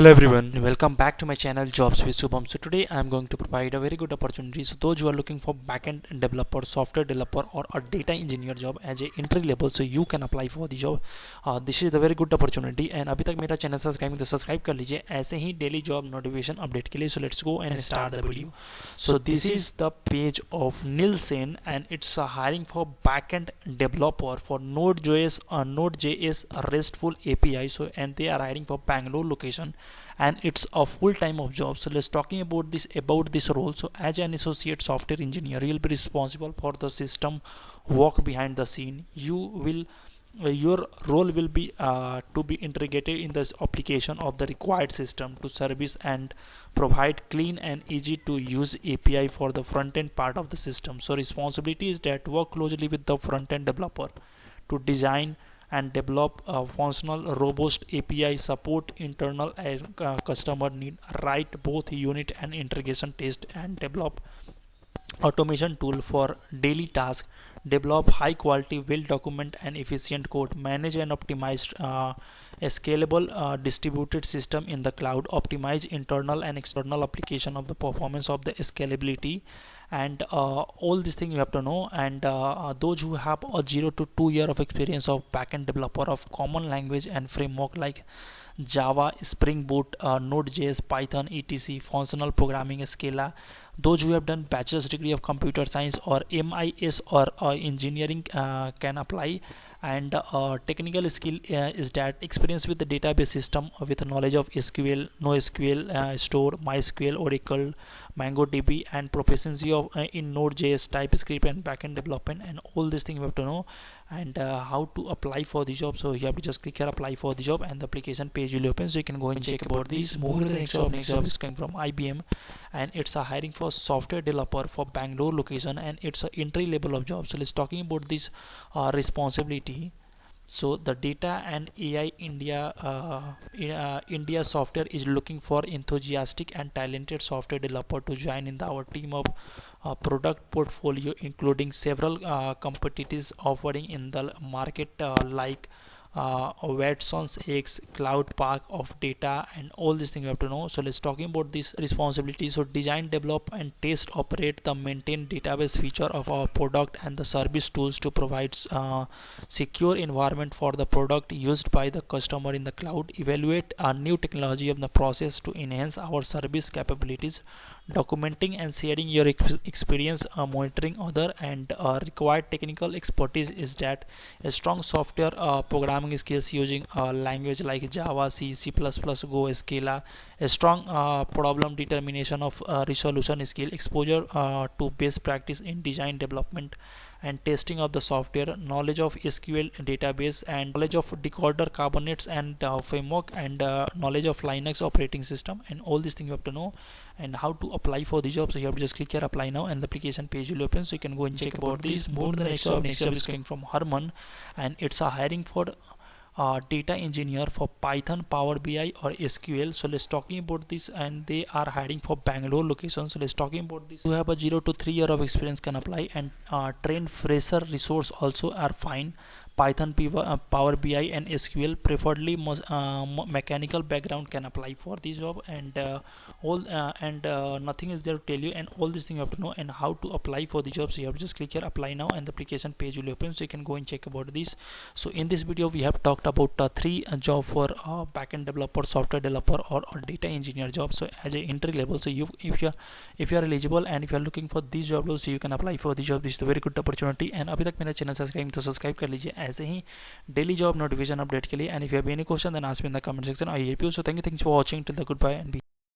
Hello everyone, welcome back to my channel Jobs with Shubham. So today I am going to provide a very good opportunity. So those who are looking for backend developer, software developer or a data engineer job as a entry level, so you can apply for the job. This is a very good opportunity. And अभी तक मेरा channel subscribe कर लीजिए ऐसे ही daily job notification update के लिए. So let's go and start the video. So this is the page of Nielsen and it's hiring for backend developer for Node.js RESTful API. So and they are hiring for Bangalore location. And it's a full-time of job. So let's talking about this role. So as an associate software engineer, you'll be responsible for the system work behind the scene. Your role will be to be integrated in this application of the required system to service and provide clean and easy to use API for the front-end part of the system. So responsibility is that work closely with the front-end developer to design and develop a functional robust API, support internal and customer need, write both unit and integration test, and develop automation tool for daily tasks, develop high quality, well documented and efficient code, manage and optimize a scalable distributed system in the cloud, optimize internal and external application of the performance of the scalability, and all these things you have to know. And those who have a 0 to 2 year of experience of backend developer of common language and framework like Java, Spring Boot, Node.js, Python, etc., functional programming, Scala. Those who have done bachelor's degree of computer science or MIS or engineering can apply. And technical skill is that experience with the database system with knowledge of SQL, NoSQL, Store, MySQL, Oracle, MongoDB, and proficiency of in Node.js, TypeScript, and backend development. And all these things you have to know. And how to apply for the job. So you have to just click here, apply for the job, and the application page will open. So you can go and check about this. Moving to the next job. Next job is coming from IBM, and it's a hiring for software developer for Bangalore location, and it's a entry level of job. So let's talking about this responsibility. So the data and AI India software is looking for enthusiastic and talented software developer to join in our team of product portfolio, including several competitors offering in the market like Watson's X, Cloud Park of Data, and all these things you have to know. So let's talking about this responsibility. So design, develop, and test, operate the maintain database feature of our product and the service tools to provide secure environment for the product used by the customer in the cloud. Evaluate a new technology of the process to enhance our service capabilities. Documenting and sharing your experience monitoring other, and required technical expertise is that a strong software programming skills using language like Java, C++, Go, Scala, a strong problem determination of resolution skill, exposure to best practice in design, development, and testing of the software, knowledge of SQL database, and knowledge of decoder carbonates and framework, and knowledge of Linux operating system. And all these things you have to know. And how to apply for the job. So you have to just click here, apply now, and the application page will open. So you can go and check about this. Move to the next job. Next job is coming from Herman, and it's a hiring for data engineer for Python, Power BI, or SQL. So let's talking about this, and they are hiring for Bangalore location. So let's talking about this. Who have a 0 to 3 year of experience can apply, and trained fresher resource also are fine. Python, Power BI, and SQL, preferably mechanical background can apply for this job. And nothing is there to tell you, and all these things you have to know. And how to apply for the job. So you have to just click here, apply now, and the application page will open. So you can go and check about this. So in this video we have talked about three job for backend developer, software developer, or data engineer job. So as a entry level, so if you are eligible and if you are looking for these job roles, so you can apply for the job. This is a very good opportunity. And अभी तक मेरा channel subscribe कर लीजिए ऐसे ही daily job notification update के लिए. And if you have any question then ask me in the comment section. I help you. So thanks for watching. Till the goodbye and